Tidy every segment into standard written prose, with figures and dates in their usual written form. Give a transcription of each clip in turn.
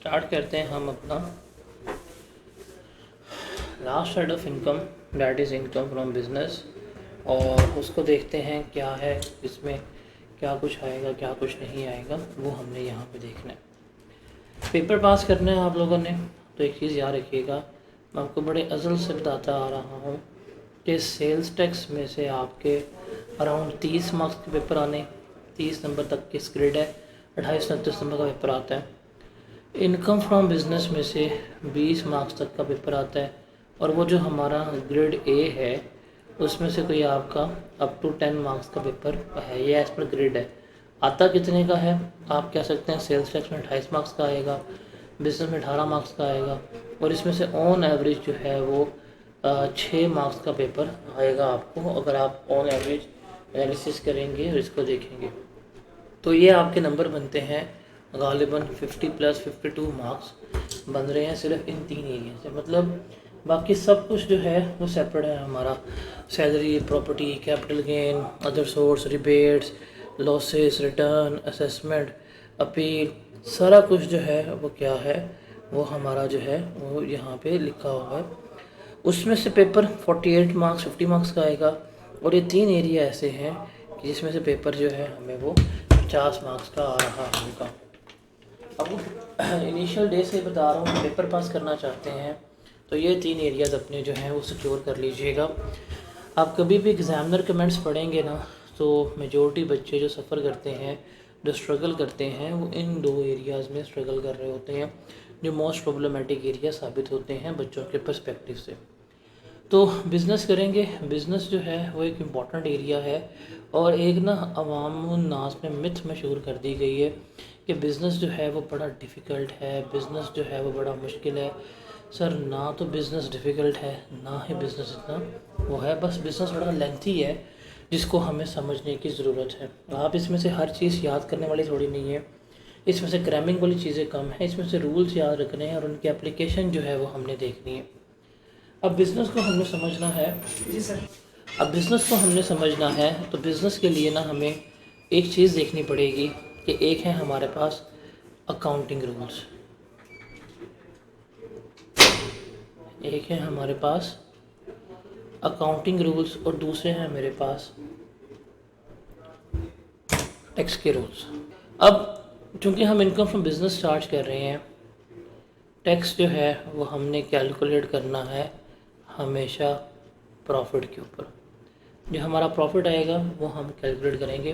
Start करते हैं हम अपना last side of income, that is income from business, और उसको देखते हैं क्या है, इसमें क्या कुछ आएगा क्या कुछ नहीं आएगा, वो हमने यहाँ पे देखना है। पेपर पास करना है आप लोगों ने, तो एक चीज़ याद रखिएगा, मैं आपको बड़े अज़ल से बताता आ रहा हूँ कि सेल्स टैक्स में से आपके अराउंड 30 मार्क्स के पेपर आने, 30 नंबर तक की ग्रेड है, 28-29 नंबर का पेपर आता है। इनकम फ्रॉम बिजनेस में से 20 मार्क्स तक का पेपर आता है, और वो जो हमारा ग्रेड ए है उसमें से कोई आपका अप टू 10 मार्क्स का पेपर है, ये एज पर ग्रेड है। आता कितने का है आप कह सकते हैं, सेल्स टैक्स में 28 मार्क्स का आएगा, बिजनेस में 18 मार्क्स का आएगा, और इसमें से ऑन एवरेज जो है वो 6 मार्क्स का पेपर आएगा आपको, अगर आप ऑन एवरेज एनालिसिस करेंगे और इसको देखेंगे। तो ये आपके नंबर बनते हैं गालिबन 50 प्लस 52 मार्क्स बन रहे हैं सिर्फ इन 3 एरिया से। मतलब बाकी सब कुछ जो है वो सेपरेट है हमारा, salary, property, capital gain, other source, rebates, losses, return, assessment, appeal, सारा कुछ जो है वो क्या है, वो हमारा जो है वो यहाँ पे लिखा हुआ है। उसमें से पेपर 48 मार्क्स 50 मार्क्स का आएगा, और ये 3 एरिया ऐसे हैं कि जिसमें से पेपर जो है हमें वो 50 मार्क्स का आ रहा होगा। अब इनिशियल डे से बता रहा हूँ कि पेपर पास करना चाहते हैं तो ये 3 एरियाज़ अपने जो हैं वो सिक्योर कर लीजिएगा। आप कभी भी एग्ज़ामिनर कमेंट्स पढ़ेंगे ना, तो मेजॉरिटी बच्चे जो सफ़र करते हैं, जो स्ट्रगल करते हैं, वो इन 2 एरियाज़ में स्ट्रगल कर रहे होते हैं, जो मोस्ट प्रॉब्लमेटिक एरिया साबित होते हैं बच्चों के पर्सपेक्टिव से। तो बिज़नेस करेंगे, बिज़नेस जो है वो एक इम्पॉर्टेंट एरिया है, और एक ना अवामुन्नास में मिथ मशहूर कर दी गई है कि बिज़नेस जो है वो बड़ा डिफ़िकल्ट है, बिज़नेस जो है वो बड़ा मुश्किल है। सर ना तो बिज़नेस डिफ़िकल्ट है, ना ही बिज़नेस इतना वो है, बस बिज़नेस बड़ा लेंथी है जिसको हमें समझने की ज़रूरत है। आप इसमें से हर चीज़ याद करने वाली थोड़ी नहीं है, इसमें से क्रैमिंग वाली चीज़ें कम है, इसमें से रूल्स याद रखने हैं और उनकी एप्लीकेशन जो है वो हमने देखनी है। अब बिज़नेस को हमने समझना है, जी सर, अब बिज़नेस को हमने समझना है तो बिज़नेस के लिए ना हमें एक चीज़ देखनी पड़ेगी कि एक है हमारे पास अकाउंटिंग रूल्स, एक है हमारे पास अकाउंटिंग रूल्स, और दूसरे हैं मेरे पास टैक्स के रूल्स। अब चूँकि हम इनकम फ्रॉम बिज़नेस चार्ज कर रहे हैं, टैक्स जो है वो हमने कैलकुलेट करना है हमेशा प्रॉफिट के ऊपर, जो हमारा प्रॉफिट आएगा वो हम कैलकुलेट करेंगे।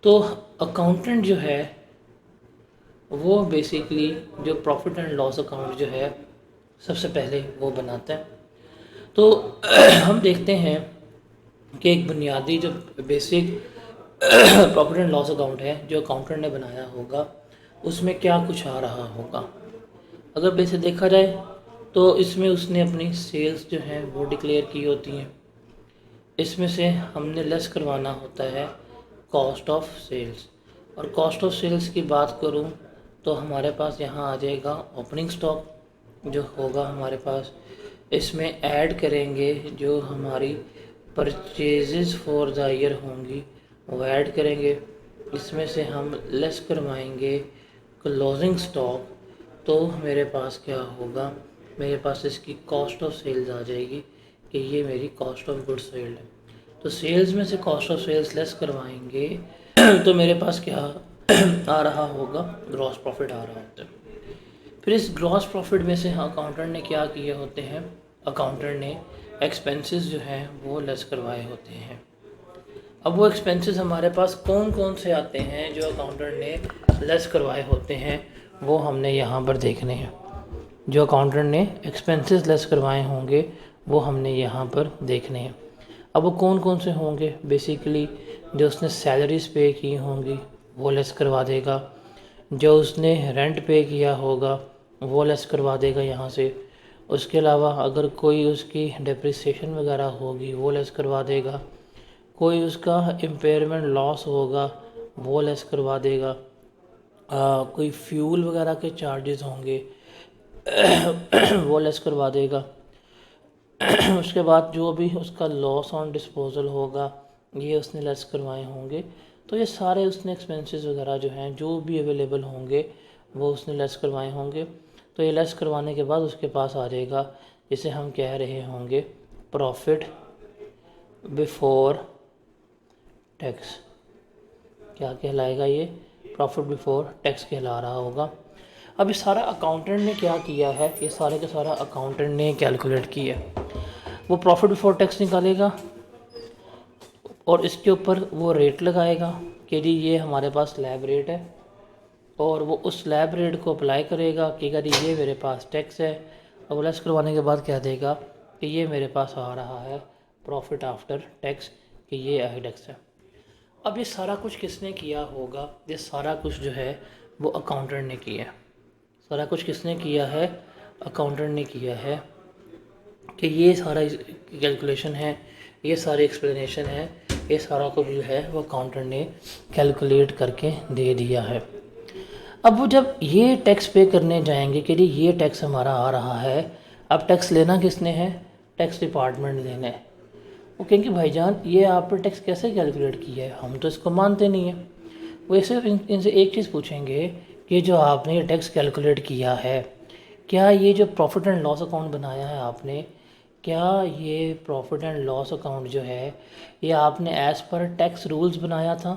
तो अकाउंटेंट जो है वो बेसिकली जो प्रॉफिट एंड लॉस अकाउंट जो है सबसे पहले वो बनाता है। तो हम देखते हैं कि एक बुनियादी जो basic profit and loss account है जो अकाउंटेंट ने बनाया होगा, उसमें क्या कुछ आ रहा होगा। अगर वैसे देखा जाए तो इसमें उसने अपनी सेल्स जो हैं वो डिक्लेयर की होती हैं, इसमें से हमने लेस करवाना होता है कॉस्ट ऑफ सेल्स, और कॉस्ट ऑफ सेल्स की बात करूं तो हमारे पास यहाँ आ जाएगा ओपनिंग स्टॉक जो होगा हमारे पास, इसमें ऐड करेंगे जो हमारी परचेजेस फॉर द ईयर होंगी वो ऐड करेंगे, इसमें से हम लेस करवाएंगे क्लोजिंग स्टॉक, तो मेरे पास क्या होगा, मेरे पास इसकी कॉस्ट ऑफ सेल्स आ जाएगी कि ये मेरी कॉस्ट ऑफ गुड्स सेल्ड है। तो सेल्स में से कॉस्ट ऑफ सेल्स लेस करवाएंगे तो मेरे पास क्या आ रहा होगा, ग्रॉस प्रॉफिट आ रहा होता है। फिर इस ग्रॉस प्रॉफिट में से अकाउंटेंट ने क्या किए होते हैं, अकाउंटेंट ने एक्सपेंसेस जो हैं वो लेस करवाए होते हैं। अब वो एक्सपेंसेस हमारे पास कौन कौन से आते हैं जो अकाउंटेंट ने लेस करवाए होते हैं, वो हमने यहाँ पर देखने हैं। जो अकाउंटेंट ने एक्सपेंसेस लेस करवाए होंगे वो हमने यहाँ पर देखने हैं। अब वो कौन कौन से होंगे, बेसिकली जो उसने सैलरीज पे की होंगी वो लेस करवा देगा, जो उसने रेंट पे किया होगा वो लेस करवा देगा यहाँ से, उसके अलावा अगर कोई उसकी डिप्रिसिएशन वगैरह होगी वो लेस करवा देगा, कोई उसका इम्पेयरमेंट लॉस होगा वो लेस करवा देगा, कोई फ्यूल वगैरह के चार्जेस होंगे वो लेस करवा देगा। उसके बाद जो भी उसका लॉस ऑन डिस्पोजल होगा ये उसने लेस करवाए होंगे। तो ये सारे उसने एक्सपेंसेस वगैरह जो हैं जो भी अवेलेबल होंगे वो उसने लेस करवाए होंगे। तो ये लेस करवाने के बाद उसके पास आ जाएगा जिसे हम कह रहे होंगे प्रॉफिट बिफोर टैक्स। क्या कहलाएगा ये? प्रॉफिट बिफोर टैक्स कहला रहा होगा। अब ये सारा अकाउंटेंट ने क्या किया है, ये सारे का सारा अकाउंटेंट ने कैलकुलेट किया है। वो प्रॉफिट बिफोर टैक्स निकालेगा और इसके ऊपर वो रेट लगाएगा कि जी ये हमारे पास स्लैब रेट है, और वो उस स्लैब रेट को अप्लाई करेगा कि जी ये मेरे पास टैक्स है। और लेस करवाने के बाद कह देगा कि ये मेरे पास आ रहा है प्रॉफिट आफ्टर टैक्स, कि ये टैक्स है। अब ये सारा कुछ किसने किया होगा? ये सारा कुछ जो है वो अकाउंटेंट ने किया है। सारा कुछ किसने किया है? अकाउंटेंट ने किया है। कि ये सारा कैलकुलेशन है, ये सारी एक्सप्लेनेशन है, ये सारा कुछ जो है वो अकाउंटेंट ने कैलकुलेट करके दे दिया है। अब वो जब ये टैक्स पे करने जाएंगे कि जी ये टैक्स हमारा आ रहा है, अब टैक्स लेना किसने है? टैक्स डिपार्टमेंट ने लेना है। वो कहेंगे भाईजान ये आपने टैक्स कैसे कैलकुलेट किया है, हम तो इसको मानते नहीं हैं। वो सिर्फ इनसे एक चीज़ पूछेंगे कि जो आपने ये टैक्स कैलकुलेट किया है, क्या ये जो प्रॉफिट एंड लॉस अकाउंट बनाया है आपने, क्या ये प्रॉफिट एंड लॉस अकाउंट जो है ये आपने एज़ पर टैक्स रूल्स बनाया था?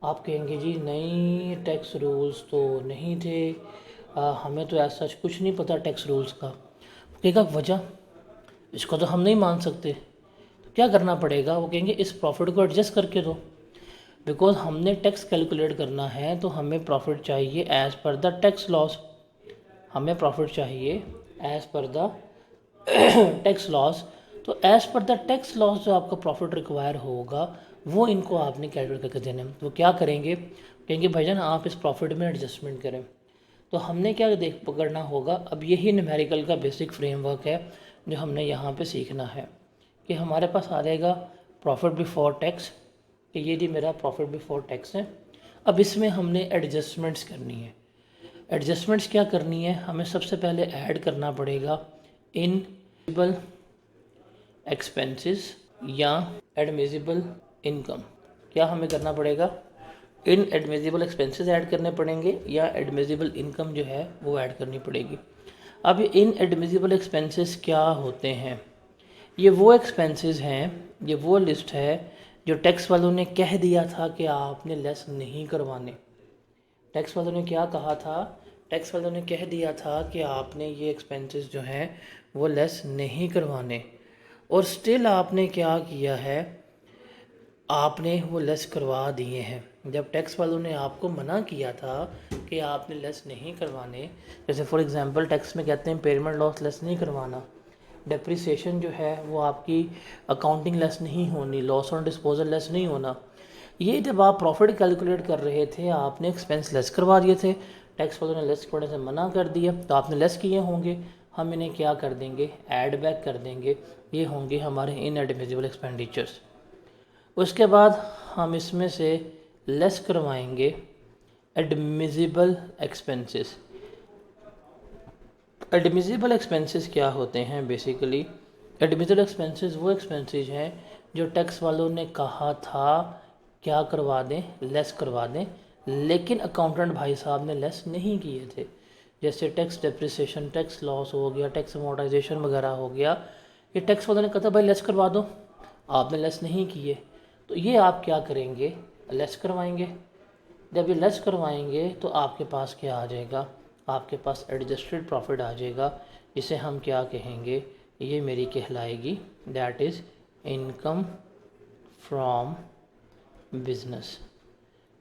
आप कहेंगे जी नहीं, टैक्स रूल्स तो नहीं थे, हमें तो ऐसा सच कुछ नहीं पता टैक्स रूल्स का। कहेगा वजह, इसको तो हम नहीं मान सकते। तो क्या करना पड़ेगा? वो कहेंगे इस प्रॉफिट को एडजस्ट करके दो, बिकॉज हमने टैक्स कैलकुलेट करना है तो हमें प्रॉफिट चाहिए as per the tax loss. हमें प्रॉफिट चाहिए as per the tax loss. तो as per the tax loss जो आपका प्रॉफिट रिक्वायर होगा वो इनको आपने कैलकुलेट करके देना है। तो क्या करेंगे? कहेंगे भाईजान आप इस प्रॉफिट में एडजस्टमेंट करें। तो हमने क्या देख पकड़ना होगा? अब यही न्यूमेरिकल का बेसिक फ्रेमवर्क है जो हमने यहाँ पे सीखना है। कि हमारे पास आ जाएगा प्रॉफिट बिफोर टैक्स, कि ये जी मेरा प्रॉफिट बिफोर टैक्स है। अब इसमें हमने एडजस्टमेंट्स करनी है। एडजस्टमेंट्स क्या करनी है? हमें सबसे पहले ऐड करना पड़ेगा इनएडमिसिबल एक्सपेंसेस या एडमिसिबल इनकम। क्या हमें करना पड़ेगा? इनएडमिसिबल एक्सपेंसेस ऐड करने पड़ेंगे या एडमिसिबल इनकम जो है वो ऐड करनी पड़ेगी। अब ये इनएडमिसिबल एक्सपेंसेस क्या होते हैं? ये वो एक्सपेंसेस हैं, ये वो लिस्ट है जो टैक्स वालों ने कह दिया था कि आपने लेस नहीं करवाने। टैक्स वालों ने क्या कहा था? टैक्स वालों ने कह दिया था कि आपने ये एक्सपेंसेस जो हैं वो लेस नहीं करवाने, और स्टिल आपने क्या किया है? आपने वो लेस करवा दिए हैं। जब टैक्स वालों ने आपको मना किया था कि आपने लेस नहीं करवाने, जैसे फॉर एग्जांपल टैक्स में कहते हैं पेमेंट लॉस लेस नहीं करवाना, डेप्रिसिएशन जो है वो आपकी अकाउंटिंग लेस नहीं होनी, लॉस ऑन डिस्पोजल लेस नहीं होना। ये जब आप प्रॉफिट कैलकुलेट कर रहे थे आपने एक्सपेंस लेस करवा दिए थे, टैक्स वालों ने लेस करने से मना कर दिया, तो आपने लेस किए होंगे, हम इन्हें क्या कर देंगे? ऐड बैक कर देंगे। ये होंगे हमारे इनएडमिसिबल एक्सपेंडिचर्स। उसके बाद हम इसमें से लेस करवाएंगे एडमिसिबल एक्सपेंसेस। एडमिसिबल एक्सपेंसेस क्या होते हैं? बेसिकली एडमिसिबल एक्सपेंसेस वो एक्सपेंसेस हैं जो टैक्स वालों ने कहा था क्या करवा दें, लेस करवा दें, लेकिन अकाउंटेंट भाई साहब ने लेस नहीं किए थे। जैसे टैक्स डेप्रिसिएशन, टैक्स लॉस हो गया, टैक्स अमोर्टाइजेशन वगैरह हो गया। ये टैक्स वालों ने कहा था भाई लेस करवा दो, आपने लेस नहीं किए, तो ये आप क्या करेंगे? लेस करवाएंगे। जब ये लेस करवाएंगे तो आपके पास क्या आ जाएगा? आपके पास एडजस्टेड प्रॉफिट आ जाएगा, जिसे हम क्या कहेंगे? ये मेरी कहलाएगी that is income from business.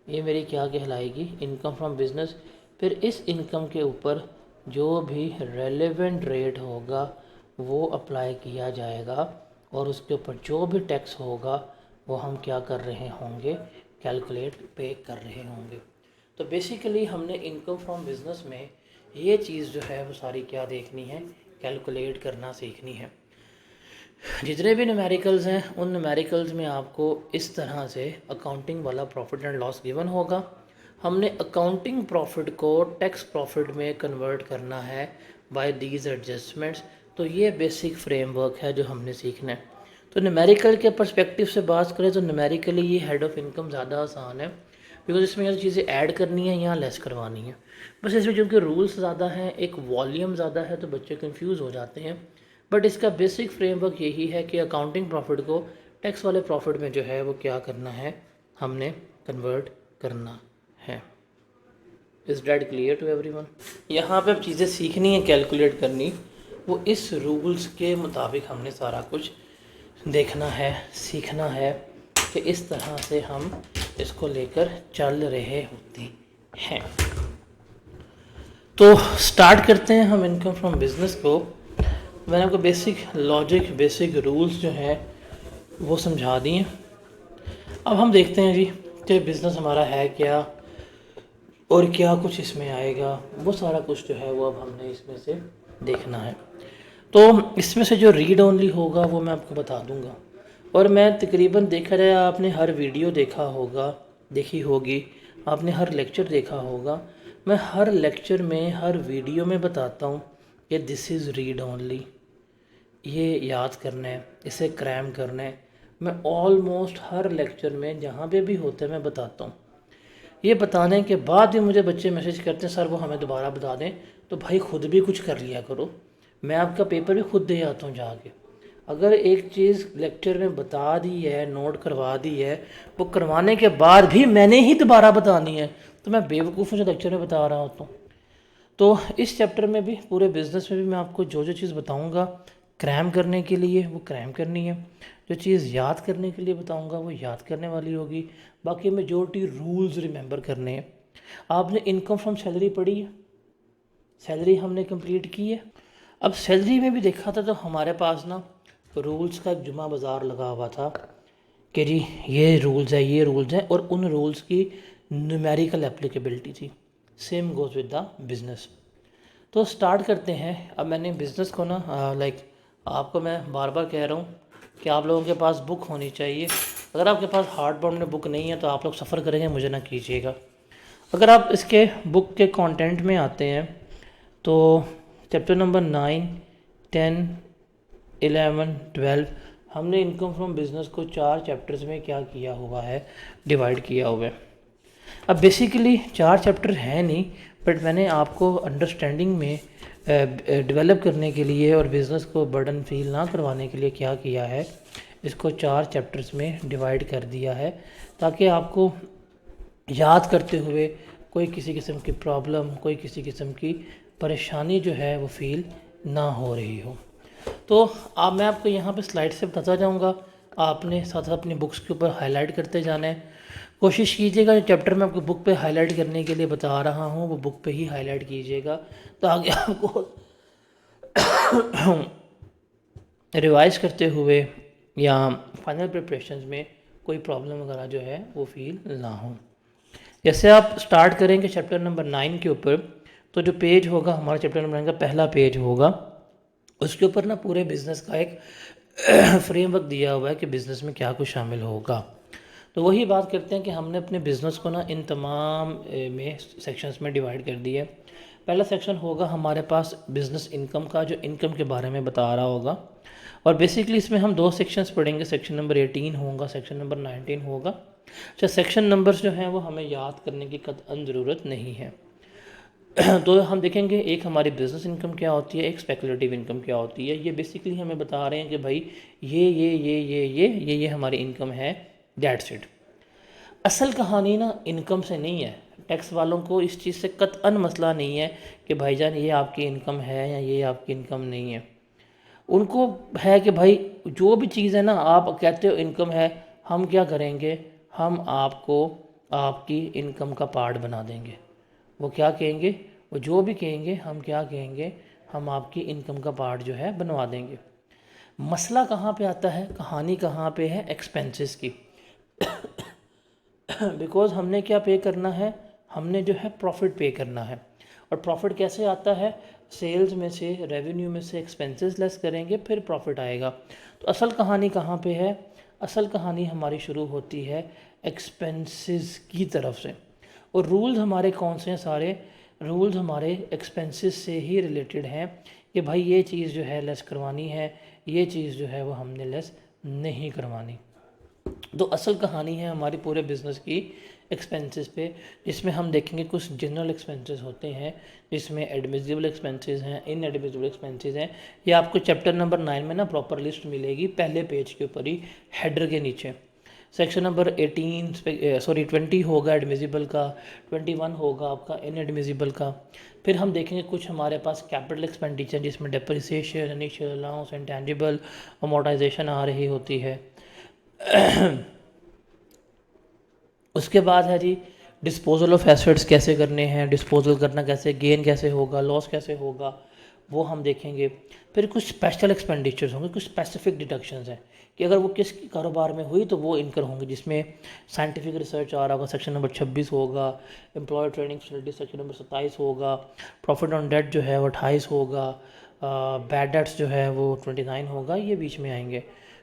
ये मेरी क्या कहलाएगी? Income from business. फिर इस इनकम के ऊपर जो भी रेलेवेंट रेट होगा वो अप्लाई किया जाएगा, और उसके ऊपर जो भी टैक्स होगा वो हम क्या कर रहे होंगे? कैलकुलेट पे कर रहे होंगे। तो बेसिकली हमने इनकम फ्रॉम बिजनेस में ये चीज़ जो है वो सारी क्या देखनी है? कैलकुलेट करना सीखनी है। जितने भी न्यूमेरिकल्स हैं उन न्यूमेरिकल्स में आपको इस तरह से अकाउंटिंग वाला प्रॉफिट एंड लॉस गिवन होगा। हमने अकाउंटिंग प्रॉफिट को टैक्स प्रॉफिट में कन्वर्ट करना है बाय दीज एडजस्टमेंट्स। तो ये बेसिक फ्रेमवर्क है जो हमने सीखना है। तो न्यूमेरिकल के पर्सपेक्टिव से बात करें तो न्यूमेरिकली ये हेड ऑफ इनकम ज़्यादा आसान है, बिकॉज इसमें यहाँ चीज़ें ऐड करनी है, यहाँ लेस करवानी है। बस इसमें क्योंकि रूल्स ज़्यादा हैं, एक वॉल्यूम ज़्यादा है, तो बच्चे कंफ्यूज हो जाते हैं। बट इसका बेसिक फ्रेमवर्क यही है कि अकाउंटिंग प्रॉफिट को टैक्स वाले प्रॉफिट में जो है वो क्या करना है, हमने कन्वर्ट करना है। Is that clear to everyone? यहाँ पे अब चीज़ें सीखनी है, कैलकुलेट करनी, वो इस रूल्स के मुताबिक हमने सारा कुछ देखना है, सीखना है कि इस तरह से हम इसको लेकर चल रहे होते हैं। तो स्टार्ट करते हैं हम इनकम फ्रॉम बिजनेस को। मैंने आपको बेसिक लॉजिक, बेसिक रूल्स जो है वो समझा दिए। अब हम देखते हैं जी कि बिज़नेस हमारा है क्या और क्या कुछ इसमें आएगा, वो सारा कुछ जो है वो अब हमने इसमें से देखना है। तो इसमें से जो रीड ओनली होगा वो मैं आपको बता दूंगा, और मैं तकरीबन देखा जाए आपने हर वीडियो देखा होगा, देखी होगी, आपने हर लेक्चर देखा होगा। मैं हर लेक्चर में, हर वीडियो में बताता हूँ कि दिस इज़ रीड ओनली, ये याद करना है, इसे क्रैम करना है। मैं ऑलमोस्ट हर लेक्चर में जहाँ पे भी होते हैं मैं बताता हूँ। ये बताने के बाद भी मुझे बच्चे मैसेज करते हैं सर वो हमें दोबारा बता दें, तो भाई खुद भी कुछ कर लिया करो। मैं आपका पेपर भी खुद दे आता हूँ जाके। अगर एक चीज़ लेक्चर में बता दी है, नोट करवा दी है, वो करवाने के बाद भी मैंने ही दोबारा बतानी है, तो मैं बेवकूफ़ हूँ जो लेक्चर में बता रहा होता हूँ। तो इस चैप्टर में भी, पूरे बिज़नेस में भी मैं आपको जो जो चीज़ बताऊँगा क्रैम करने के लिए वो क्रैम करनी है, जो चीज़ याद करने के लिए बताऊँगा वो याद करने वाली होगी। बाकी मेजॉरिटी रूल्स रिमेंबर करने हैं। आपने इनकम फ्रॉम सैलरी पढ़ी है, सैलरी हमने कंप्लीट की है। अब सैलरी में भी देखा था तो हमारे पास ना रूल्स का एक जुमा बाज़ार लगा हुआ था कि जी ये रूल्स है, ये रूल्स हैं, और उन रूल्स की न्यूमेरिकल एप्लीकेबिलिटी थी। Same goes with the business. तो स्टार्ट करते हैं। अब मैंने बिज़नेस को ना आपको मैं बार बार कह रहा हूँ कि आप लोगों के पास बुक होनी चाहिए। अगर आपके पास हार्ड बाउंड में बुक नहीं है तो आप लोग सफ़र करेंगे, मुझे ना कीजिएगा। अगर आप इसके बुक के कंटेंट में आते हैं तो चैप्टर नंबर 9, 10, 11, 12 हमने इनकम फ्रॉम बिज़नेस को 4 चैप्टर्स में क्या किया हुआ है, डिवाइड किया हुआ है। अब बेसिकली 4 चैप्टर हैं नहीं, बट मैंने आपको अंडरस्टैंडिंग में डेवलप करने के लिए और बिज़नेस को बर्डन फील ना करवाने के लिए क्या किया है, इसको 4 चैप्टर्स में डिवाइड कर दिया है, ताकि आपको याद करते हुए कोई किसी किस्म की प्रॉब्लम, कोई किसी किस्म की परेशानी जो है वो फील ना हो रही हो। तो अब मैं आपको यहाँ पे स्लाइड से बताता जाऊँगा, आपने साथ साथ अपनी बुक्स के ऊपर हाईलाइट करते जाना है। कोशिश कीजिएगा जो चैप्टर मैं आपको बुक पे हाईलाइट करने के लिए बता रहा हूँ वो बुक पे ही हाईलाइट कीजिएगा, तो आगे आपको रिवाइज करते हुए या फाइनल प्रिपरेशंस में कोई प्रॉब्लम वगैरह जो है वो फील ना हो। जैसे आप स्टार्ट करेंगे चैप्टर नंबर 9 के ऊपर, तो जो पेज होगा हमारा चैप्टर नंबर 9 का पहला पेज होगा, उसके ऊपर ना पूरे बिज़नेस का एक फ्रेमवर्क दिया हुआ है कि बिज़नेस में क्या कुछ शामिल होगा। तो वही बात करते हैं कि हमने अपने बिज़नेस को ना इन तमाम में सेक्शंस में डिवाइड कर दिया है। पहला सेक्शन होगा हमारे पास बिज़नेस इनकम का, जो इनकम के बारे में बता रहा होगा, और बेसिकली इसमें हम 2 सेक्शंस पढ़ेंगे, सेक्शन नंबर 18 होगा, सेक्शन नंबर 19 होगा। अच्छा, सेक्शन नंबर्स जो हैं वो हमें याद करने की कतई ज़रूरत नहीं है। तो हम देखेंगे एक हमारी बिज़नेस इनकम क्या होती है, एक स्पेकुलेटिव इनकम क्या होती है। ये बेसिकली हमें बता रहे हैं कि भाई ये हमारी इनकम है, दैट्स इट। असल कहानी ना इनकम से नहीं है। टैक्स वालों को इस चीज़ से कतई मसला नहीं है कि भाईजान ये आपकी इनकम है या ये आपकी इनकम नहीं है। उनको है कि भाई जो भी चीज़ है ना, आप कहते हो इनकम है, हम क्या करेंगे, हम आपको आपकी इनकम का पार्ट बना देंगे। वो क्या कहेंगे, वो जो भी कहेंगे हम क्या कहेंगे, हम आपकी इनकम का पार्ट जो है बनवा देंगे। मसला कहाँ पे आता है, कहानी कहाँ पे है, एक्सपेंसेस की। बिकॉज हमने क्या पे करना है, हमने जो है प्रॉफिट पे करना है। और प्रॉफिट कैसे आता है, सेल्स में से, रेवेन्यू में से एक्सपेंसेस लेस करेंगे फिर प्रॉफिट आएगा। तो असल कहानी कहाँ पे है, असल कहानी हमारी शुरू होती है एक्सपेंसेस की तरफ से। और रूल्स हमारे कौन से हैं, सारे रूल्स हमारे एक्सपेंसेस से ही रिलेटेड हैं कि भाई ये चीज़ जो है लेस करवानी है, ये चीज़ जो है वो हमने लेस नहीं करवानी। तो असल कहानी है हमारी पूरे बिज़नेस की एक्सपेंसेस पे, जिसमें हम देखेंगे कुछ जनरल एक्सपेंसेस होते हैं, जिसमें एडमिसिबल एक्सपेंसेस हैं, इनएडमिसिबल एक्सपेंसेस हैं। ये आपको चैप्टर नंबर 9 में ना प्रॉपर लिस्ट मिलेगी, पहले पेज के ऊपर ही हेडर के नीचे। सेक्शन नंबर 20 होगा एडमिसिबल का, 21 होगा आपका इनएडमिसिबल का। फिर हम देखेंगे कुछ हमारे पास कैपिटल एक्सपेंडिचर, जिसमें depreciation, initial allowance, intangible amortization आ रही होती है। उसके बाद है जी डिस्पोजल ऑफ एसेट्स कैसे करने हैं, डिस्पोजल करना कैसे, गेन कैसे होगा, लॉस कैसे होगा, वो हम देखेंगे। फिर कुछ स्पेशल एक्सपेंडिचर्स होंगे, कुछ स्पेसिफिक डिडक्शंस हैं कि अगर वो किस कारोबार में हुई तो वो इनकर होंगे, जिसमें साइंटिफिक रिसर्च आ रहा होगा, सेक्शन नंबर 26 होगा, employ training facility section number 27 होगा, प्रॉफिट ऑन डेट जो है वो 28 होगा, बैड डेट्स जो है वो 29 होगा, ये बीच में आएंगे।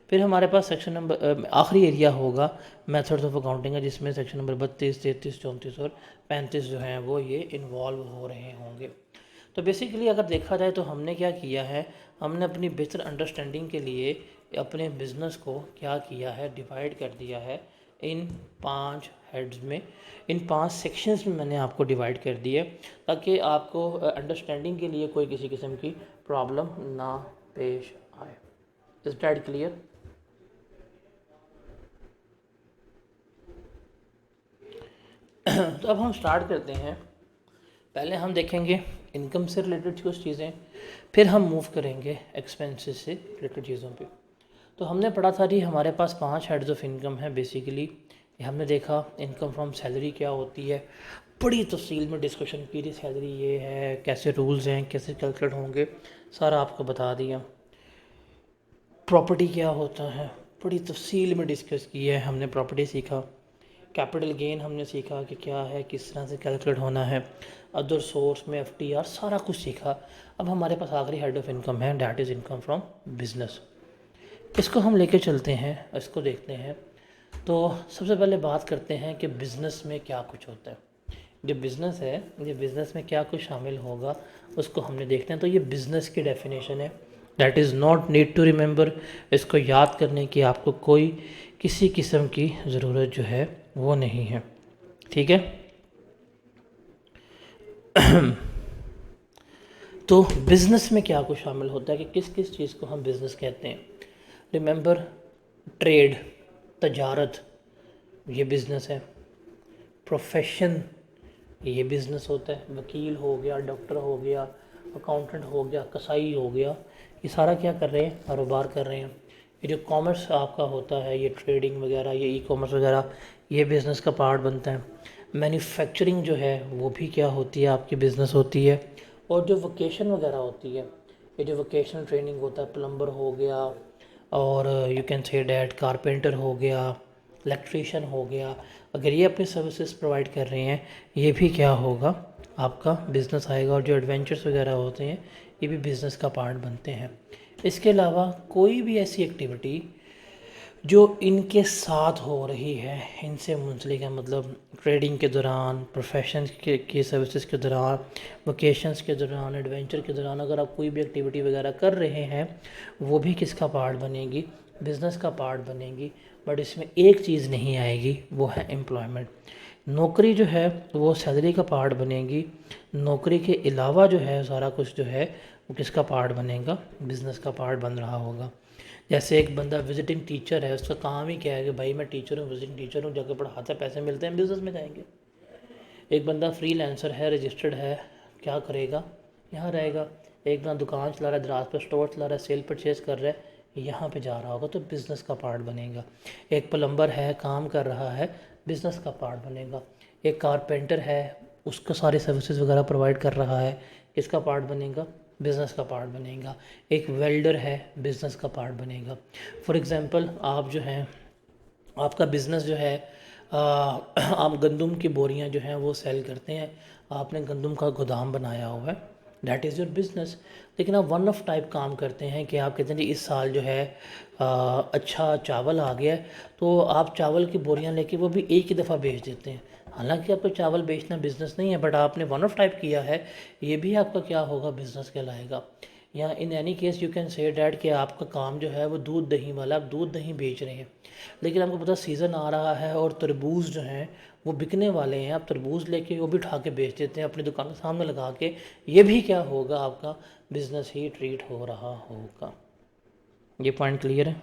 फिर हमारे पास सेक्शन नंबर आखिरी एरिया होगा मेथड्स ऑफ अकाउंटिंग का, जिसमें सेक्शन नंबर 32, 33, 34 और 35 जो हैं वो ये इन्वॉल्व हो रहे होंगे। तो बेसिकली अगर देखा जाए तो हमने क्या किया है, हमने अपनी बेहतर अंडरस्टैंडिंग के लिए अपने बिज़नेस को क्या किया है, डिवाइड कर दिया है इन 5 हेड्स में, इन 5 सेक्शंस में मैंने आपको डिवाइड कर दिया, ताकि आपको अंडरस्टैंडिंग के लिए कोई किसी किस्म की प्रॉब्लम ना पेश आए। Is that clear? तो अब हम स्टार्ट करते हैं। पहले हम देखेंगे इनकम से रिलेटेड कुछ चीज़ें, फिर हम मूव करेंगे एक्सपेंसेस से रिलेटेड चीज़ों पे। तो हमने पढ़ा था जी हमारे पास 5 हेड्स ऑफ इनकम है बेसिकली। हमने देखा इनकम फ्रॉम सैलरी क्या होती है, बड़ी तफसील में डिस्कशन की थी, सैलरी ये है, कैसे रूल्स हैं, कैसे कैलकुलेट होंगे, सारा आपको बता दिया। प्रॉपर्टी क्या होता है, बड़ी तफसील में डिस्कस की है हमने, प्रॉपर्टी सीखा। कैपिटल गेन हमने सीखा कि क्या है, किस तरह से कैलकुलेट होना है, अदर सोर्स में एफटीआर, सारा कुछ सीखा। अब हमारे पास आखिरी हेड ऑफ इनकम है, that is income from business. इसको हम लेके चलते हैं, इसको देखते हैं। तो सबसे पहले बात करते हैं कि बिज़नेस में क्या कुछ होता है। जो बिज़नेस है, ये बिज़नेस में क्या कुछ शामिल होगा उसको हमने देखते हैं। तो ये बिज़नेस की डेफिनेशन है, that is not need to remember. इसको याद करने की आपको कोई किसी किस्म की ज़रूरत जो है वो नहीं है, ठीक है। तो बिज़नेस में क्या कुछ शामिल होता है कि किस किस चीज़ को हम बिज़नेस कहते हैं। रिमेंबर, ट्रेड, तजारत, ये बिज़नेस है। प्रोफेशन, ये बिज़नेस होता है। वकील हो गया, डॉक्टर हो गया, अकाउंटेंट हो गया, कसाई हो गया, ये सारा क्या कर रहे हैं, कारोबार कर रहे हैं। ये जो कॉमर्स आपका होता है, ये ट्रेडिंग वगैरह, ये ई कॉमर्स वगैरह, ये बिज़नेस का पार्ट बनता है। मैन्युफैक्चरिंग जो है वो भी क्या होती है, आपकी बिज़नेस होती है। और जो वोकेशन वगैरह होती है, ये जो वोकेशनल ट्रेनिंग होता है, प्लम्बर हो गया, और you can say that carpenter हो गया, इलेक्ट्रीशियन हो गया, अगर ये अपनी सर्विसेज प्रोवाइड कर रहे हैं, ये भी क्या होगा, आपका बिज़नेस आएगा। और जो एडवेंचर्स वगैरह होते हैं, ये भी बिज़नेस का पार्ट बनते हैं। इसके अलावा कोई भी ऐसी एक्टिविटी जो इनके साथ हो रही है, इनसे मुंसलिक है, मतलब ट्रेडिंग के दौरान, प्रोफेशन के सर्विसेज के दौरान, वोकेशंस के दौरान, एडवेंचर के दौरान, अगर आप कोई भी एक्टिविटी वगैरह कर रहे हैं, वो भी किसका पार्ट बनेगी, बिज़नेस का पार्ट बनेगी। बट इसमें एक चीज़ नहीं आएगी, वो है एम्प्लॉयमेंट। नौकरी जो है वो सैलरी का पार्ट बनेगी, नौकरी के अलावा जो है सारा कुछ जो है वो किसका पार्ट बनेगा, बिज़नेस का पार्ट बन रहा होगा। जैसे एक बंदा विजिटिंग टीचर है, उसका काम ही क्या है कि भाई मैं टीचर हूँ, विजिटिंग टीचर हूँ, जाकर पढ़ाता है, पैसे मिलते हैं, बिज़नेस में जाएंगे। एक बंदा फ्रीलांसर है, रजिस्टर्ड है, क्या करेगा, यहाँ रहेगा। एक बंदा दुकान चला रहा है, दराज पर स्टोर चला रहा है, सेल परचेज कर रहा है, यहाँ पे जा रहा होगा, तो बिज़नेस का पार्ट बनेगा। एक प्लम्बर है, काम कर रहा है, बिज़नेस का पार्ट बनेगा। एक कारपेंटर है, उसको सारी सर्विसेज वगैरह प्रोवाइड कर रहा है, किसका पार्ट बनेगा, बिज़नेस का पार्ट बनेगा। एक वेल्डर है, बिज़नेस का पार्ट बनेगा। फॉर एग्ज़ाम्पल आप जो हैं, आपका बिज़नेस जो है, आप गंदम की बोरियां जो हैं वो सेल करते हैं, आपने गंदम का गोदाम बनाया हुआ है, दैट इज़ योर बिज़नेस। लेकिन आप वन ऑफ टाइप काम करते हैं कि आप कहते हैं जी इस साल जो है अच्छा चावल आ गया है, तो आप चावल की बोरियां लेके वो भी एक ही दफ़ा बेच देते हैं। हालांकि आपको चावल बेचना बिज़नेस नहीं है, बट आपने वन ऑफ टाइप किया है, ये भी आपका क्या होगा, बिज़नेस कहलाएगा। या in any case you can say that कि आपका काम जो है वो दूध दही वाला, आप दूध दही बेच रहे हैं, लेकिन आपको पता सीज़न आ रहा है और तरबूज जो हैं वो बिकने वाले हैं, आप तरबूज लेके वो भी उठा के बेच देते हैं अपनी दुकान के सामने लगा के, ये भी क्या होगा, आपका बिजनेस ही ट्रीट हो रहा होगा। ये पॉइंट क्लियर है।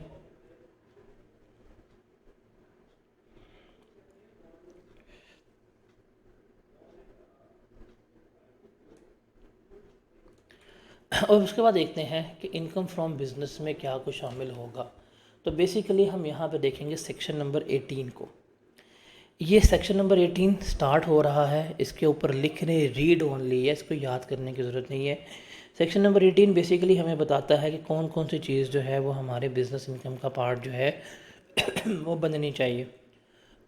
और उसके बाद देखते हैं कि इनकम फ्रॉम बिजनेस में क्या कुछ शामिल होगा। तो बेसिकली हम यहाँ पे देखेंगे सेक्शन नंबर 18 को। ये सेक्शन नंबर 18 स्टार्ट हो रहा है, इसके ऊपर लिख रहे रीड ओनली है, इसको याद करने की ज़रूरत नहीं है। सेक्शन नंबर 18 बेसिकली हमें बताता है कि कौन कौन सी चीज़ जो है वो हमारे बिजनेस इनकम का पार्ट जो है वो बननी चाहिए।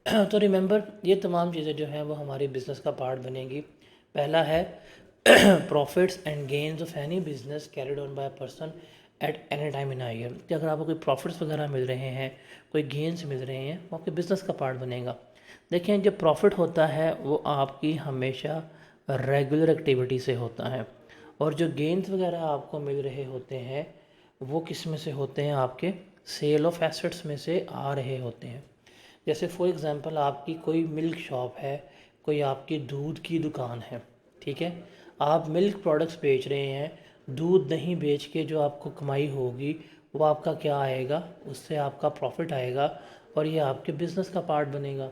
तो रिमेंबर, ये तमाम चीज़ें जो हैं वो हमारी बिज़नेस का पार्ट बनेगी। पहला है profits and gains of any business carried on by a person at any time in a year. कि अगर आपको कोई प्रॉफिट्स वगैरह मिल रहे हैं, कोई गेन्स मिल रहे हैं, वो आपके बिज़नेस का पार्ट बनेगा। देखें, जो प्रॉफिट होता है वो आपकी हमेशा रेगुलर एक्टिविटी से होता है, और जो गेन्स वगैरह आपको मिल रहे होते हैं वो किस में से होते हैं, आपके सेल ऑफ एसेट्स में से आ रहे होते हैं। जैसे फॉर एग्ज़ाम्पल आपकी कोई मिल्क शॉप है, कोई आपकी दूध की दुकान है, ठीक है, आप मिल्क प्रोडक्ट्स बेच रहे हैं, दूध दही बेच के जो आपको कमाई होगी वो आपका क्या आएगा, उससे आपका प्रॉफिट आएगा, और ये आपके बिज़नेस का पार्ट बनेगा।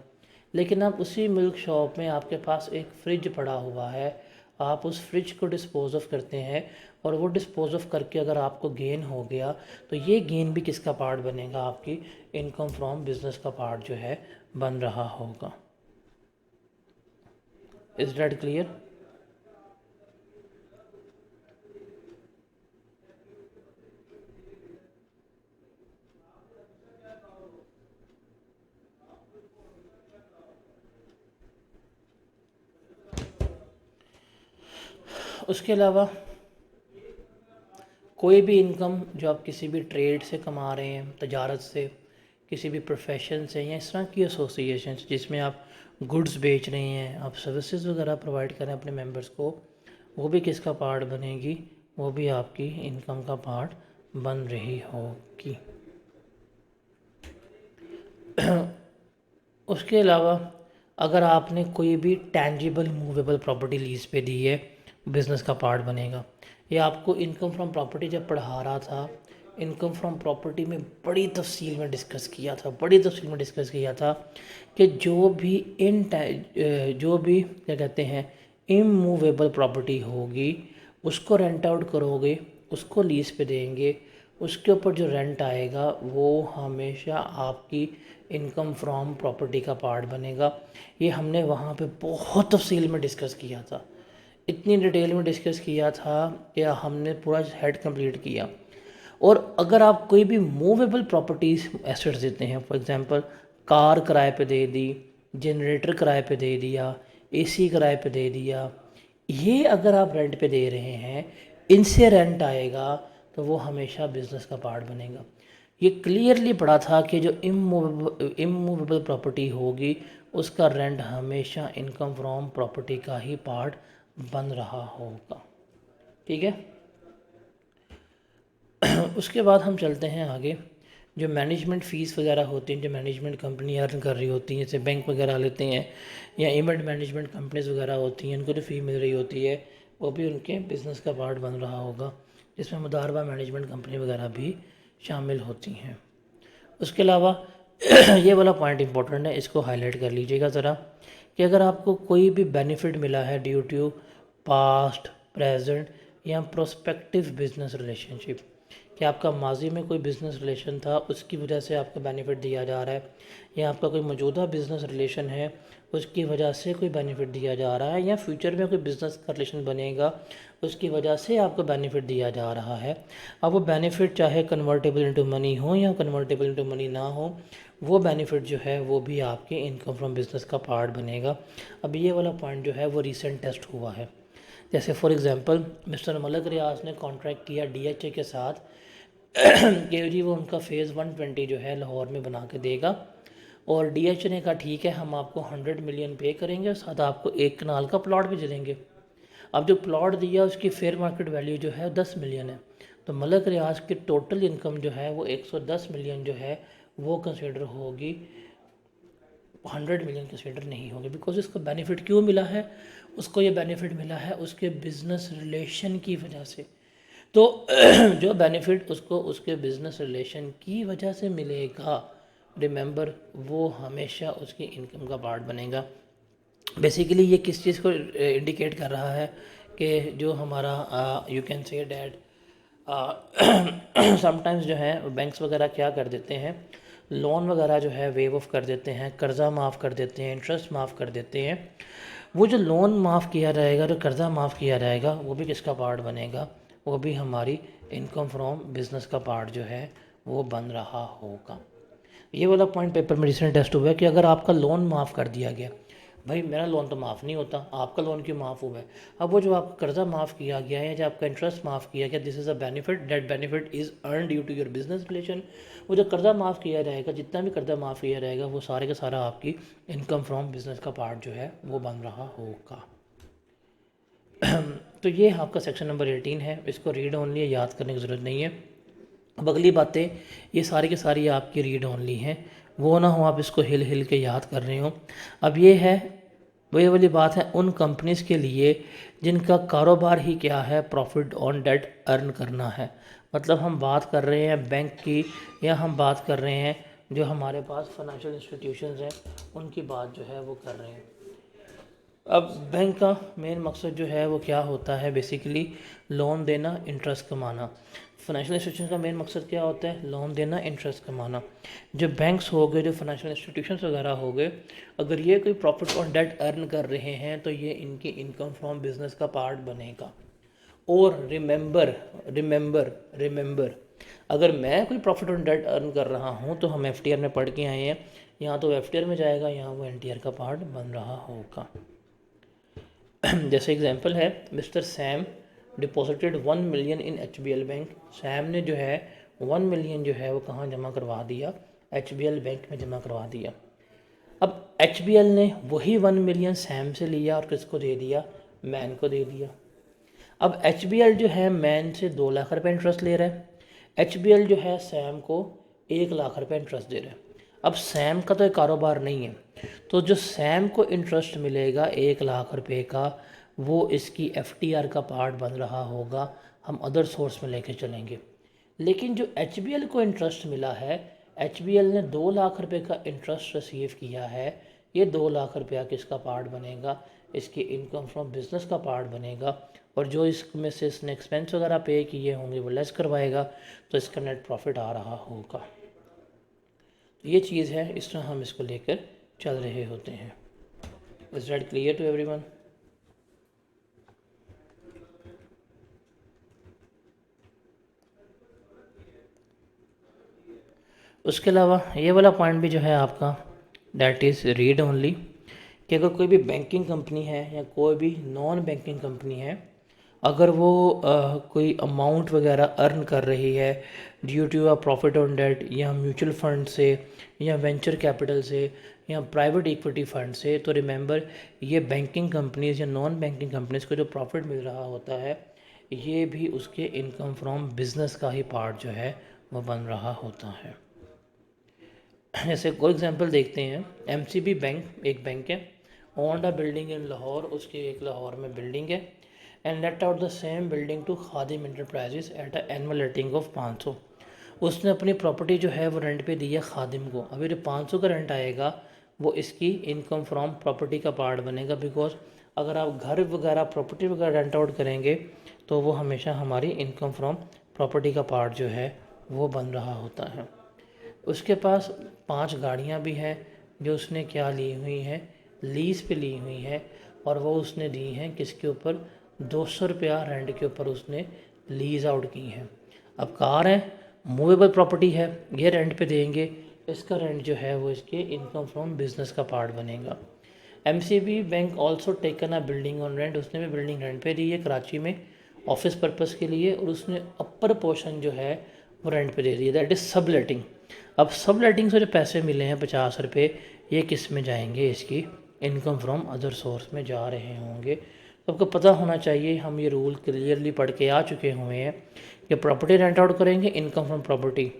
लेकिन आप उसी मिल्क शॉप में आपके पास एक फ्रिज पड़ा हुआ है, आप उस फ्रिज को डिस्पोज ऑफ करते हैं, और वो डिस्पोज ऑफ करके अगर आपको गेन हो गया तो ये गेन भी किसका पार्ट बनेगा, आपकी इनकम फ्रॉम बिजनेस का पार्ट जो है बन रहा होगा। Is that clear? उसके अलावा कोई भी इनकम जो आप किसी भी ट्रेड से कमा रहे हैं, तजारत से, किसी भी प्रोफेशन से, या इस तरह की एसोसिएशन जिसमें आप गुड्स बेच रहे हैं, आप सर्विसेज वगैरह प्रोवाइड कर रहे हैं अपने मेंबर्स को, वो भी किसका पार्ट बनेगी, वो भी आपकी इनकम का पार्ट बन रही होगी। उसके अलावा अगर आपने कोई भी टेंजिबल मूवेबल प्रॉपर्टी लीज पे दी है, बिज़नेस का पार्ट बनेगा। ये आपको इनकम फ्रॉम प्रॉपर्टी जब पढ़ा रहा था, इनकम फ्रॉम प्रॉपर्टी में बड़ी तफसील में डिस्कस किया था, कि जो भी क्या कहते हैं इमूवेबल प्रॉपर्टी होगी, उसको रेंट आउट करोगे, उसको लीज पे देंगे, उसके ऊपर जो रेंट आएगा वो हमेशा आपकी इनकम फ्रॉम प्रॉपर्टी का पार्ट बनेगा। ये हमने वहाँ पे बहुत तफसील में डिस्कस किया था, इतनी डिटेल में डिस्कस किया था कि हमने पूरा हेड कंप्लीट किया। और अगर आप कोई भी मूवेबल प्रॉपर्टीज़ एसेट्स देते हैं, फॉर एग्जांपल कार किराए पे दे दी, जनरेटर किराए पे दे दिया, एसी किराए पे दे दिया, ये अगर आप रेंट पे दे रहे हैं, इनसे रेंट आएगा, तो वो हमेशा बिजनेस का पार्ट बनेगा। ये क्लियरली पड़ा था कि जो इमूवेबल प्रॉपर्टी होगी उसका रेंट हमेशा इनकम फ्रॉम प्रॉपर्टी का ही पार्ट बन रहा होगा, ठीक है। उसके बाद हम चलते हैं आगे। जो मैनेजमेंट फ़ीस वगैरह होती हैं, जो मैनेजमेंट कंपनी अर्न कर रही होती हैं, जैसे बैंक वगैरह लेते हैं, या इवेंट मैनेजमेंट कंपनीज़ वगैरह होती हैं, उनको जो फ़ी मिल रही होती है वो भी उनके बिज़नेस का पार्ट बन रहा होगा, जिसमें मुदारबा मैनेजमेंट कंपनी वगैरह भी शामिल होती हैं। उसके अलावा ये वाला पॉइंट इंपॉर्टेंट है, इसको हाईलाइट कर लीजिएगा ज़रा, कि अगर आपको कोई भी बेनिफिट मिला है ड्यू टू पास्ट, प्रेजेंट या प्रोस्पेक्टिव बिजनेस रिलेशनशिप, कि आपका माजी में कोई बिज़नेस रिलेशन था, उसकी वजह से आपको बेनिफिट दिया जा रहा है, या आपका कोई मौजूदा बिज़नेस रिलेशन है, उसकी वजह से कोई बेनिफिट दिया जा रहा है, या फ्यूचर में कोई बिज़नेस का रिलेशन बनेगा, उसकी वजह से आपको बेनिफिट दिया जा रहा है। अब वो बेनिफिट चाहे कन्वर्टेबल इनटू मनी हो या कन्वर्टेबल इनटू मनी ना हो, वो बेनिफिट जो है वो भी आपके इनकम फ्रॉम बिज़नेस का पार्ट बनेगा। अब ये वाला पॉइंट जो है वो रिसेंट टेस्ट हुआ है। जैसे फॉर एग्जांपल मिस्टर मलक रियाज ने कॉन्ट्रैक्ट किया डीएचए के साथ कि जी वो उनका फ़ेज़ 120 जो है लाहौर में बना के देगा, और डीएचए ने कहा ठीक है, हम आपको 100 मिलियन पे करेंगे और साथ आपको 1 कनाल का प्लॉट भी दे देंगे। अब जो प्लॉट दिया उसकी फेयर मार्केट वैल्यू जो है 10 मिलियन है, तो मलक रियाज की टोटल इनकम जो है वो 110 मिलियन जो है वो कंसिडर होगी 100 मिलियन कंसिडर नहीं होंगे, बिकॉज इसको बेनिफिट क्यों मिला है, उसको ये बेनिफिट मिला है उसके बिजनेस रिलेशन की वजह से। तो जो बेनिफिट उसको उसके बिजनेस रिलेशन की वजह से मिलेगा, रिमेंबर, वो हमेशा उसकी इनकम का पार्ट बनेगा। बेसिकली ये किस चीज़ को इंडिकेट कर रहा है कि जो हमारा you can say that sometimes जो है बैंक्स वगैरह क्या कर देते हैं, लोन वगैरह जो है वेव ऑफ कर देते हैं, कर्ज़ा माफ़ कर देते हैं, इंटरेस्ट माफ़ कर देते हैं। वो जो लोन माफ़ किया जाएगा, जो कर्ज़ा माफ़ किया जाएगा, वो भी किसका पार्ट बनेगा, वो भी हमारी इनकम फ्रॉम बिजनेस का पार्ट जो है वो बन रहा होगा। ये वाला पॉइंट पेपर में रिसेंट टेस्ट हुआ है कि अगर आपका लोन माफ़ कर दिया गया, भाई मेरा लोन तो माफ़ नहीं होता, आपका लोन क्यों माफ़ हुआ है। अब वो जो आपका कर्जा माफ़ किया गया है या जो आपका इंटरेस्ट माफ़ किया गया, this is a benefit, that benefit is earn due to your business relation. वो जो कर्जा माफ़ किया जाएगा, जितना भी कर्जा माफ़ किया जाएगा, वो सारे का सारा आपकी इनकम फ्रॉम बिजनेस का पार्ट जो है वो बन रहा होगा। तो ये आपका सेक्शन नंबर 18 है, इसको रीड ओनली है, याद करने की ज़रूरत नहीं है। अब अगली बातें ये सारी की सारी आपकी रीड ओनली हैं, वो ना हो आप इसको हिल हिल के याद कर रहे हो। अब ये है वही वाली बात है उन कंपनीज़ के लिए जिनका कारोबार ही क्या है, प्रॉफिट ऑन डेट अर्न करना है। मतलब हम बात कर रहे हैं बैंक की, या हम बात कर रहे हैं जो हमारे पास फाइनेंशियल इंस्टीट्यूशंस हैं उनकी बात जो है वो कर रहे हैं। अब बैंक का मेन मकसद जो है वो क्या होता है, बेसिकली लोन देना, इंटरेस्ट कमाना। फाइनेंशियल इंस्टीट्यूशन का मेन मकसद क्या होता है, लोन देना, इंटरेस्ट कमाना। जो बैंक्स हो गए, जो फाइनेंशियल इंस्टीट्यूशंस वगैरह हो गए, अगर ये कोई प्रॉफिट ऑन डेट अर्न कर रहे हैं तो ये इनकी इनकम फ्रॉम बिजनेस का पार्ट बनेगा। और रिमेंबर रिमेंबर रिमेंबर, अगर मैं कोई प्रॉफिट ऑन डेट अर्न कर रहा हूँ तो हम एफ में पढ़ के आए हैं, यहाँ तो एफ में जाएगा, यहाँ वो एन का पार्ट बन रहा होगा। जैसे एग्जांपल है, mister Sam deposited 1 million in HBL bank. Sam ने जो है 1 मिलियन जो है वो कहाँ जमा करवा दिया, HBL बैंक में जमा करवा दिया। अब HBL ने वही 1 मिलियन सैम से लिया और किसको दे दिया, मैन को दे दिया। अब HBL जो है मैन से 2 लाख रुपए इंटरेस्ट ले रहा है, HBL जो है सैम को 1 लाख रुपए इंटरेस्ट दे रहा है। अब सैम का तो एक कारोबार नहीं है, तो जो सैम को इंटरेस्ट मिलेगा 1 लाख रुपए का, वो इसकी FTR का पार्ट बन रहा होगा, हम अदर सोर्स में लेके चलेंगे। लेकिन जो HBL को इंटरेस्ट मिला है, HBL ने 2 लाख रुपए का इंटरेस्ट रिसीव किया है, ये 2 लाख रुपया किसका पार्ट बनेगा, इसकी इनकम फ्रॉम बिजनेस का पार्ट बनेगा। और जो इसमें से इसने एक्सपेंस वगैरह पे किए होंगे वो लेस करवाएगा, तो इसका नेट प्रॉफिट आ रहा होगा। ये चीज़ है, इस तरह हम इसको लेकर चल रहे होते हैं। Is that clear to everyone? उसके अलावा ये वाला पॉइंट भी जो है आपका, दैट इज़ रीड ओनली, कि अगर कोई भी बैंकिंग कंपनी है या कोई भी नॉन बैंकिंग कंपनी है, अगर वो कोई अमाउंट वगैरह अर्न कर रही है due to a profit on debt, या म्यूचुअल फंड से, या वेंचर कैपिटल से, या प्राइवेट इक्विटी फंड से, तो रिमेंबर ये बैंकिंग कंपनीज़ या नॉन बैंकिंग कंपनीज़ को जो प्रॉफिट मिल रहा होता है, ये भी उसके इनकम फ्रॉम बिजनेस का ही पार्ट जो है वो बन रहा होता है। जैसे कोई एग्जांपल देखते हैं, MCB बैंक एक बैंक है, owned a building in Lahore, उसकी एक लाहौर में बिल्डिंग है, and let out the same building to Khadim enterprises at a annual rating of 500। उसने अपनी प्रॉपर्टी जो है वो रेंट पे दी है खादिम को। अभी जो 500 का रेंट आएगा वो इसकी इनकम फ्रॉम प्रॉपर्टी का पार्ट बनेगा, बिकॉज अगर आप घर वगैरह प्रॉपर्टी वगैरह रेंट आउट करेंगे तो वो हमेशा हमारी इनकम फ्रॉम प्रॉपर्टी का पार्ट जो है वो बन रहा होता है। उसके पास 5 गाड़ियाँ भी हैं जो उसने क्या ली हुई हैं, लीज़ पे ली हुई हैं, और वो उसने दी हैं किसके ऊपर, 200 रुपया रेंट के ऊपर उसने लीज़ आउट की हैं। अब कार है, मूवेबल प्रॉपर्टी है, ये रेंट पे देंगे, इसका रेंट जो है वो इसके इनकम फ्रॉम बिजनेस का पार्ट बनेगा। MCB bank also taken a building on rent, उसने भी बिल्डिंग रेंट पे दी है कराची में ऑफिस पर्पज़ के लिए, और उसने अपर पोर्शन जो है वो रेंट पे दे दी है, दैट इज़ सब लेटिंग। अब सब लेटिंग से जो पैसे मिले हैं 50 रुपये, ये किस में जाएंगे, इसकी इनकम फ्रॉम अदर सोर्स में जा रहे होंगे। तो आपको पता होना चाहिए, हम ये रूल क्लियरली पढ़ के आ चुके हुए हैं कि प्रॉपर्टी रेंट आउट करेंगे इनकम फ्रॉम प्रॉपर्टी,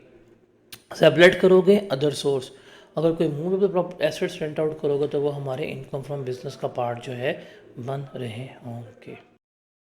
सबलेट करोगे अदर सोर्स, अगर कोई मूवेबल एसेट्स रेंट आउट करोगे तो वो हमारे इनकम फ्रॉम बिजनेस का पार्ट जो है बन रहे होंगे।